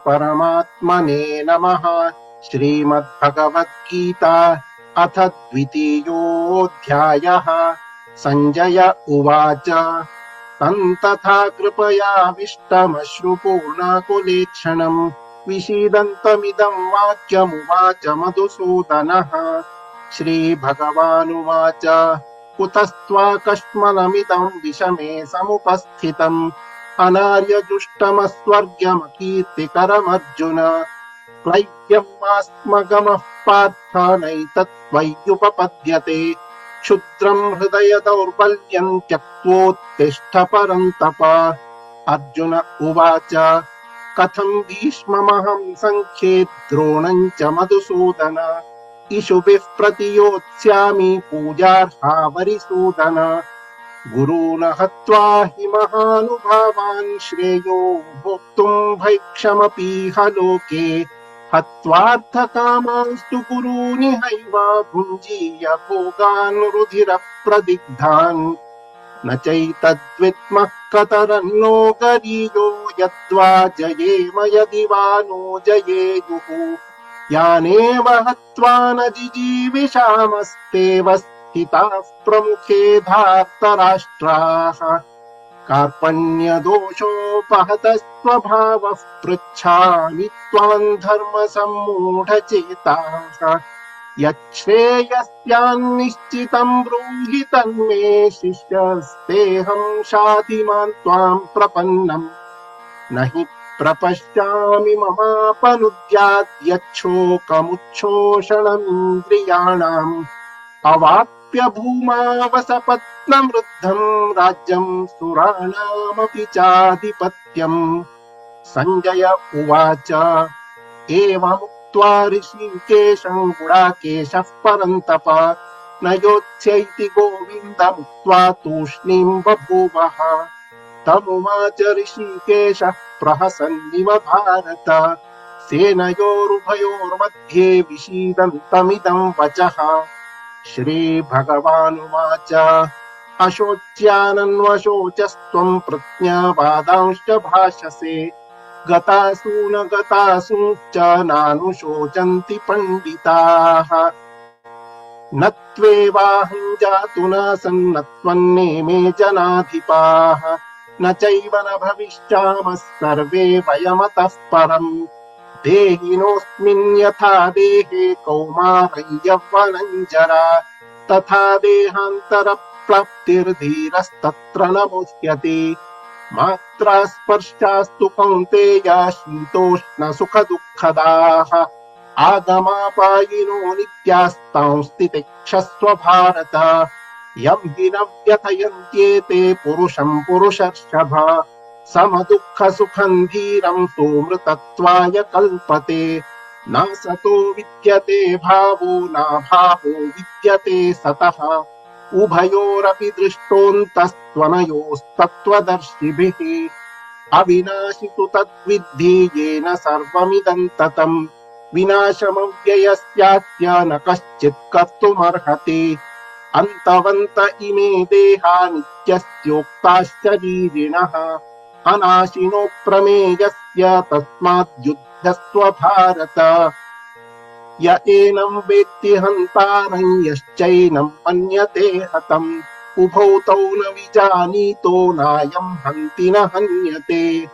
परमात्मने नमः। श्रीमद्भगवद्गीता अथ द्वितीयोऽध्यायः। संजय उवाच तं तथा कृपयाविष्टमश्रुपूर्णाकुलेक्षणम् विषीदन्तमिदं वाक्यमुवाच मधुसूदनः। श्रीभगवानुवाच कुतस्त्वाकश्मलमिदं विषमे समुपस्थितम् अनार्यजुष्टमस्वर्ग्यमकीर्तिकरमर्जुन। क्लैब्यमास्मगमः पार्थ नैतत्त्वय्युपपद्यते। क्षुद्रं हृदय दौर्बल्यं त्यक्त्वोत्तिष्ठ परन्तप। अर्जुन उवाच कथं भीष्ममहं सङ्ख्ये द्रोणं च मधुसूदन। इषुभिः प्रतियोत्स्यामि पूजार्हा वरिसूदन। गुरून् हत्वा हि महानुभावान् श्रेयो भोक्तुं भैक्षमपीह लोके। हत्वार्थकामांस्तु गुरूनिहैव भुञ्जीय भोगान् रुधिरप्रदिग्धान्। न चैतद्विद्मः कतरन्नो गरीयो यद्वा जयेम यदि वा नो जयेयुः। यानेव हत्वा न जिजीविषामस्तेव स्थिताः प्रमुखे धार्तराष्ट्राः। कार्पण्यदोषोपहतः स्वभावः पृच्छामि त्वां धर्मसम्मूढचेताः। यच्छ्रेयस्यान्निश्चितं ब्रूहि तन्मे शिष्यस्तेऽहं शाधिमान् त्वां प्रपन्नम्। न हि प्रपश्यामि ममापनुद्याद्यच्छोकमुच्छोषणमिन्द्रियाणाम्। अवाप्य भूमावसपत्नवृद्धं राज्यं सुराणामपि चाधिपत्यम्। संजय उवाच एवमुक्त्वा ऋषिकेशं गुडाकेशः परन्तप न योत्स्यैति गोविन्दमुक्त्वा तूष्णीं बभूवः। तमुवाच ऋषिकेशः प्रहसन्निव भारत सेनयोरुभयोर्मध्ये विषीदन्तमिदं वचः। श्रीभगवानुवाच अशोच्यानन्वशोचस्त्वं प्रज्ञावादांश्च भाषसे। गतासून गतासूंश्च नानुशोचन्ति पण्डिताः। न त्वेवाहं जातु नासन्न त्वन्नेमे जनाधिपाः। न चैव न भविष्यामः सर्वे वयमतः परम्। देहिनोऽस्मिन् यथा देहे कौमारं यौवनं जरा तथा देहान्तरप्राप्तिर्धीरस्तत्र न मुह्यते। मात्रा स्पर्शास्तु कौन्तेय शीतोष्णसुखदुःखदाः। आगमापायिनो नित्यास्तांस्तितिक्षस्व भारत। यं हि न व्यथयन्त्येते पुरुषं पुरुषर्षभ। समदुःखसुखं धीरं सोऽमृतत्वाय कल्पते। नासतो विद्यते भावो नाभावो विद्यते सतः। उभयोरपि दृष्टोऽन्तस्त्वनयोस्तत्त्वदर्शिभिः। अविनाशि तु तद्विद्धि येन सर्वमिदं ततम्। विनाशमव्ययस्यास्य न कश्चित् कर्तुमर्हति। अन्तवन्त इमे देहा नित्यस्योक्ताश्चरीरिणः। अनाशिनो प्रमेयस्य तस्माद्युध्यस्व भारत। य एनं वेत्ति हन्तारं यश्चैनं मन्यते हतम्। उभौ तौ न विजानीतो नायं हन्ति न हन्यते।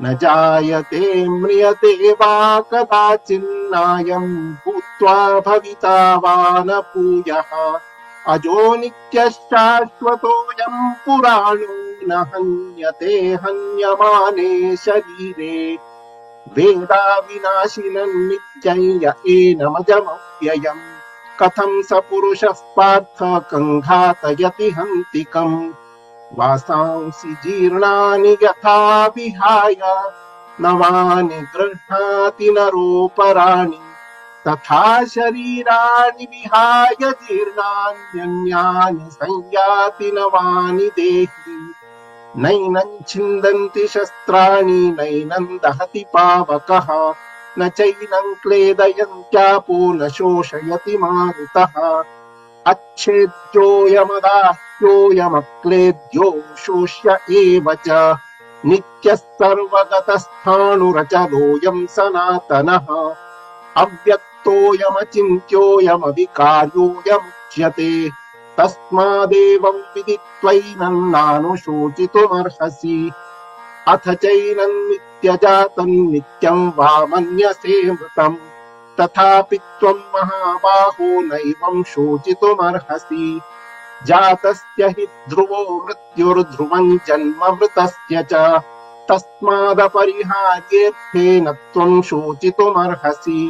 न जायते म्रियते वा कदाचिन्नायं भूत्वा भविता वा न भूयः। अजो नित्यः शाश्वतोऽयं पुराणो न हन्यते हन्यमाने शरीरे। वेदा विनाशिनं नित्यं य एनमजमव्ययम्। कथं स पुरुषः पार्थ कङ्घातयति हन्तिकम्। वासांसि जीर्णानि यथा विहाय नवानि गृह्णाति नरोपराणि। तथा शरीराणि विहाय जीर्णान्यन्यानि संयाति नवानि देहि। नैनं छिन्दन्ति शस्त्राणि नैनं दहति पावकः। न चैनं क्लेदयन्त्यापो न शोषयति मारुतः। अच्छेद्योऽयमदाह्योऽयमक्लेद्यो शोष्य एव च। नित्यः सर्वगतस्थाणुरचलोऽयम् सनातनः अव्यक्तोऽयमचिन्त्योऽयमविकार्योऽयमुच्यते तस्मादेवम् विदित्वैनम् नानुशोचितुमर्हसि अथ चैनम् नित्यजातम् नित्यम् वा मन्यसे मृतम् तथापि त्वम् महाबाहो नैवम् शोचितुमर्हसि जातस्य हि ध्रुवो मृत्युर्ध्रुवम् जन्म मृतस्य च तस्मादपरिहार्येऽर्थेन त्वम् शोचितुमर्हसि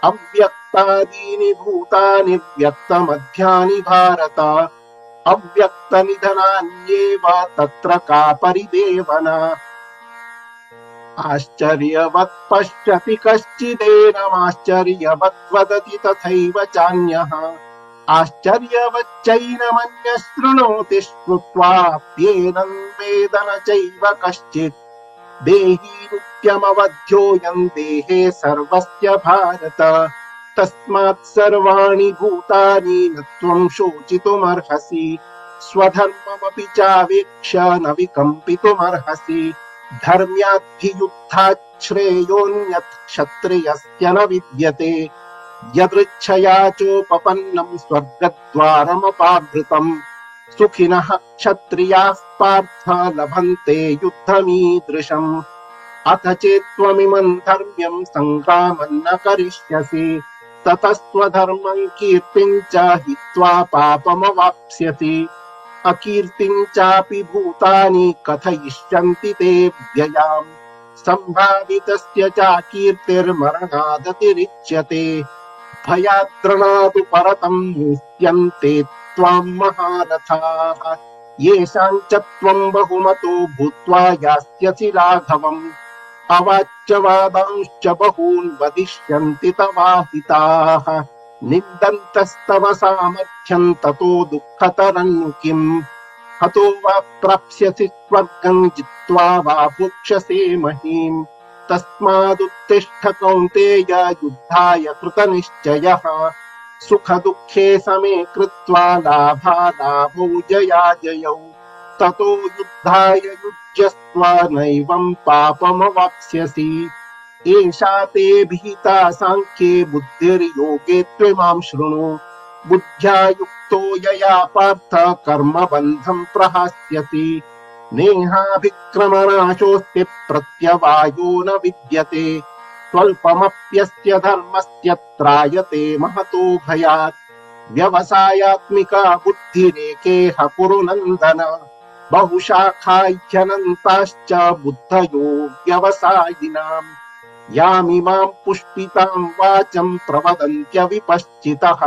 अव्यक्तादीनि भूतानि व्यक्तमध्यानि भारत अव्यक्तनिधनान्येव तत्र का परिदेवना आश्चर्यवत् पश्यति कश्चिदेनमाश्चर्यवत् वदति तथैव चान्यः आश्चर्यवच्चैनमन्यः शृणोति श्रुत्वाप्येनम् वेद न चैव कश्चित् देही नित्यमवध्योऽयम् देहे सर्वस्य भारत तस्मात् सर्वाणि भूतानि न त्वम् शोचितुमर्हसि स्वधर्ममपि चावेक्ष्य न विकम्पितुमर्हसि धर्म्याद्धियुद्धात् श्रेयोऽन्यत् क्षत्रियस्य न विद्यते यदृच्छया चोपपन्नम् स्वर्गद्वारमपावृतम् सुखिनः क्षत्रियाः पार्थ लभन्ते युद्धमीदृशम् अथ चेत्त्वमिमम् धर्म्यम् सङ्ग्रामम् न करिष्यसि ततस्त्वधर्मम् कीर्तिम् च हित्वा पापमवाप्स्यसि अकीर्तिम् चापि भूतानि कथयिष्यन्ति ते व्ययाम् सम्भावितस्य चाकीर्तिर्मरणादतिरिच्यते भयाद्रणादु परतम् मुह्यन्ते त्वाम् महारथाः येषाम् च त्वम् बहुमतो भूत्वा यास्यसि लाघवम् अवाच्यवादांश्च बहून् वदिष्यन्ति तवाहिताः निन्दन्तस्तव सामर्थ्यम् ततो दुःखतरम् किम् हतो वा प्राप्स्यसि स्वर्गम् जित्वा वा भोक्ष्यसे महीम् तस्मादुत्तिष्ठ कौन्तेय युद्धाय कृतनिश्चयः सुखदुःखे समे कृत्वा लाभालाभौ जयाजयौ ततो युद्धाय युज्यस्व नैवम् पापमवाप्स्यसि एषा ते विहिता साङ्ख्ये बुद्धिर्योगे त्विमाम् शृणु बुद्ध्या युक्तो यया पार्थ कर्मबन्धम् प्रहास्यसि नेहाभिक्रमनाशोऽस्ति प्रत्यवायो न विद्यते स्वल्पमप्यस्य धर्मस्य त्रायते महतो भयात् व्यवसायात्मिका बुद्धिरेकेह कुरु नन्दन बहुशाखाह्यनन्ताश्च बुद्धयो व्यवसायिनाम् यामिमाम् पुष्पिताम् वाचम् प्रवदन्त्यविपश्चितः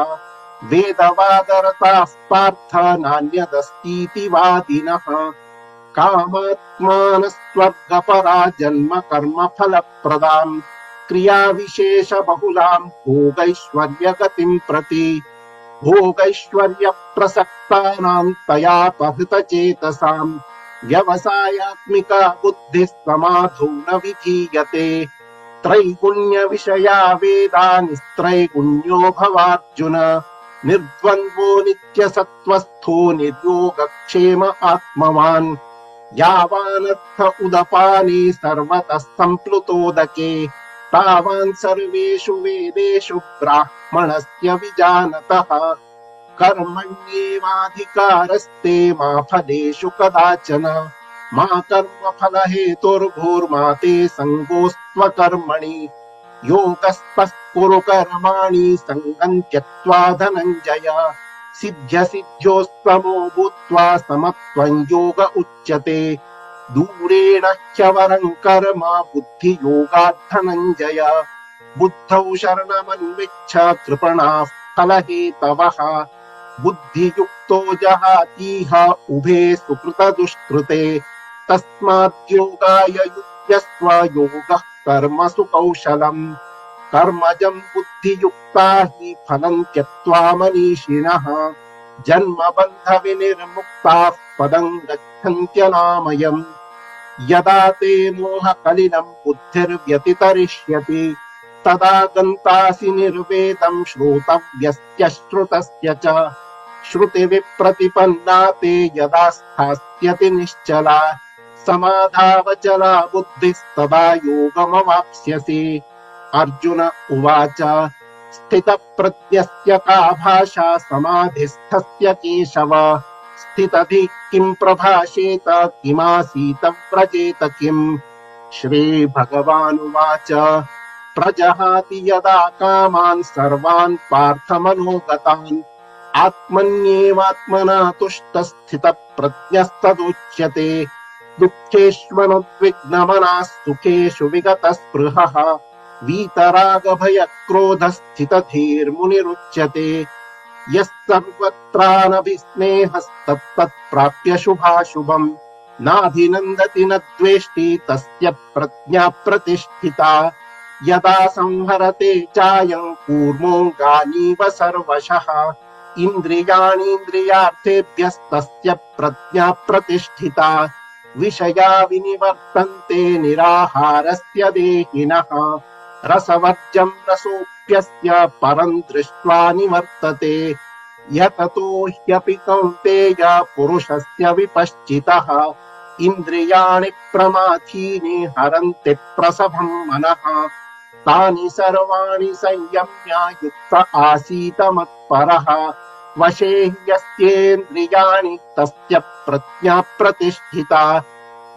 वेदवादरताः पार्थ नान्यदस्तीति वादिनः कामात्मानस्वर्गपरा जन्म कर्म फलप्रदाम् क्रियाविशेषबहुलाम् भोगैश्वर्यगतिम् प्रति भोगैश्वर्यप्रसक्तानाम् तयापहृतचेतसाम् व्यवसायात्मिका बुद्धिः समाधौ न विधीयते त्रैगुण्यविषया वेदा निस्त्रैगुण्यो भवार्जुन निर्द्वन्द्वो नित्यसत्त्वस्थो निर्योगक्षेम आत्मवान् यावानर्थ उदपाने सर्वतः सम्प्लुतोदके तावान् सर्वेषु वेदेषु ब्राह्मणस्य विजानतः कर्मण्येवाधिकारस्ते मा फलेषु कदाचन मा कर्मफलहेतुर्भूर्मा ते सङ्गोऽस्त्वकर्मणि योगस्थः कुरु कर्माणि सङ्गम् त्यक्त्वा धनञ्जय सिद्ध्यसिद्ध्योस्तमो भूत्वा समत्वम् योग उच्यते दूरेण ह्यवरम् कर्म बुद्धियोगात् धनञ्जय बुद्धौ शरणमन्विच्छ कृपणाः फलहेतवः बुद्धियुक्तो जहातीह उभे सुकृतदुष्कृते तस्माद्योगाय युज्यस्व योगः कर्मसु कौशलम् कर्मजम् बुद्धियुक्ता हि फलम् त्यक्त्वा मनीषिणः जन्मबन्धविनिर्मुक्ताः पदम् गच्छन्त्यनामयम् यदा ते मोहकलिलम् बुद्धिर्व्यतितरिष्यति तदा गन्तासि निर्वेदम् श्रोतव्यस्य श्रुतस्य च श्रुतिविप्रतिपन्ना ते यदा स्थास्यति निश्चला समाधावचला बुद्धिस्तदा योगमवाप्स्यसि। अर्जुन उवाच स्थितप्रज्ञस्य का भाषा समाधिस्थस्य केशव। स्थितधिः किं प्रभाषेत किमासीत व्रजेत किम्। श्रीभगवानुवाच प्रजहाति यदा कामान् सर्वान् पार्थमनोगतान् आत्मन्येवात्मना तुष्टस्थितप्रज्ञस्तदुच्यते। दुःखेष्वनुद्विग्नमनः सुखेषु विगतस्पृहः वीतरागभयक्रोधस्थितधीर्मुनिरुच्यते। यः सर्वत्रानभिस्नेहस्तत्तत्प्राप्य शुभाशुभम् नाभिनन्दति न द्वेष्टि तस्य प्रज्ञा प्रतिष्ठिता। यदा संहरते चायं कूर्मोऽङ्गानीव सर्वशः इन्द्रियाणीन्द्रियार्थेभ्यस्तस्य प्रज्ञा प्रतिष्ठिता। विषया विनिवर्तन्ते निराहारस्य देहिनः रसवर्जं रसोऽप्यस्य परं दृष्ट्वा निवर्तते। यततो ह्यपि कौन्तेय पुरुषस्य विपश्चितः इन्द्रियाणि प्रमाथीनि हरन्ति प्रसभं मनः। तानि सर्वाणि संयम्य युक्त आसीत मत्परः वशे यस्येन्द्रियाणि तस्य प्रज्ञा प्रतिष्ठिता।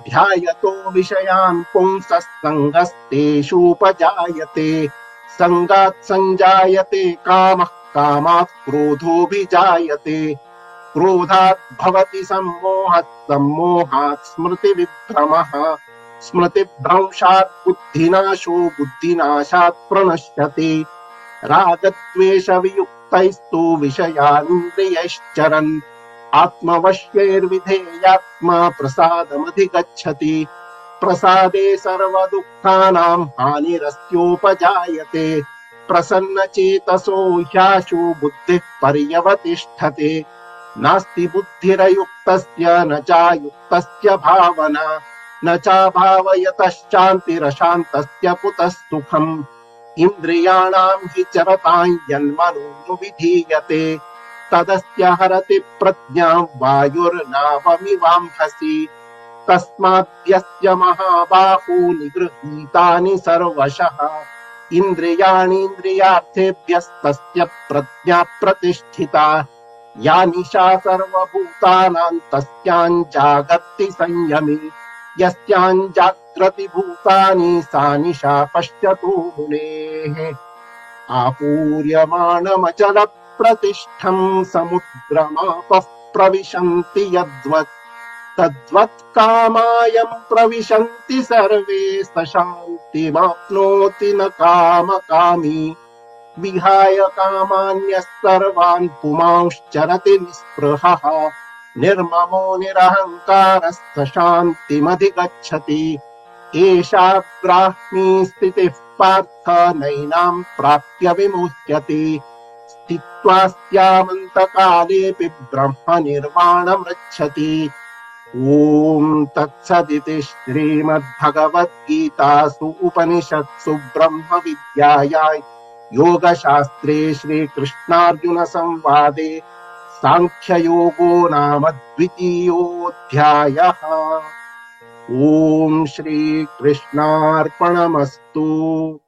ध्यायतो विषयान् पुंसः सङ्गस्तेषूपजायते सङ्गात् सञ्जायते कामः कामात् क्रोधोऽभिजायते क्रोधात् भवति सम्मोहः सम्मोहात् स्मृतिविभ्रमः स्मृतिभ्रंशात् बुद्धिनाशो बुद्धिनाशात् प्रणश्यते। रागद्वेषवियुक्तैस्तु विषयानिन्द्रियैश्चरन् आत्मवश्यैर्विधेयात्मा प्रसादमधिगच्छति। प्रसादे सर्वदुःखानां हानिरस्योपजायते। प्रसन्नचेतसो ह्याशु बुद्धिः पर्यवतिष्ठते। नास्ति बुद्धिरयुक्तस्य न चायुक्तस्य भावना न चाभावयतश्चान्तिरशान्तस्य कुतः सुखम्। इन्द्रियाणां हि चरतां यन्मनोनुविधीयते तदस्य हरति प्रज्ञां वायुर्नावमिवाम्भसि। तस्माद्यस्य महाबाहो निगृहीतानि सर्वशः इन्द्रियाणीन्द्रियार्थेभ्यस्तस्य प्रज्ञा प्रतिष्ठिता। या निशा सर्वभूतानां तस्यां जागर्ति संयमी यस्यां जाग्रति भूतानि सा निशा पश्यतु मुनेः। आपूर्यमाणमचलप्रतिष्ठं समुद्रमापः प्रविशन्ति यद्वत् तद्वत् कामायं प्रविशन्ति सर्वे स शान्तिमाप्नोति न कामकामी। विहाय कामान्यः सर्वान् पुमांश्चरति निःस्पृहः निर्ममो निरहङ्कारः स शान्तिमधिगच्छति। एषा ब्राह्मी स्थितिः पार्थ नैनां प्राप्य विमुह्यति। स्थित्वा स्यामन्तकालेऽपि ब्रह्मनिर्वाणमृच्छति। ॐ तत्सदिति श्रीमद्भगवद्गीतासु उपनिषत्सु ब्रह्मविद्यायां योगशास्त्रे श्रीकृष्णार्जुनसंवादे सांख्ययोगो नाम द्वितीयोऽध्यायः। ॐ श्रीकृष्णार्पणमस्तु।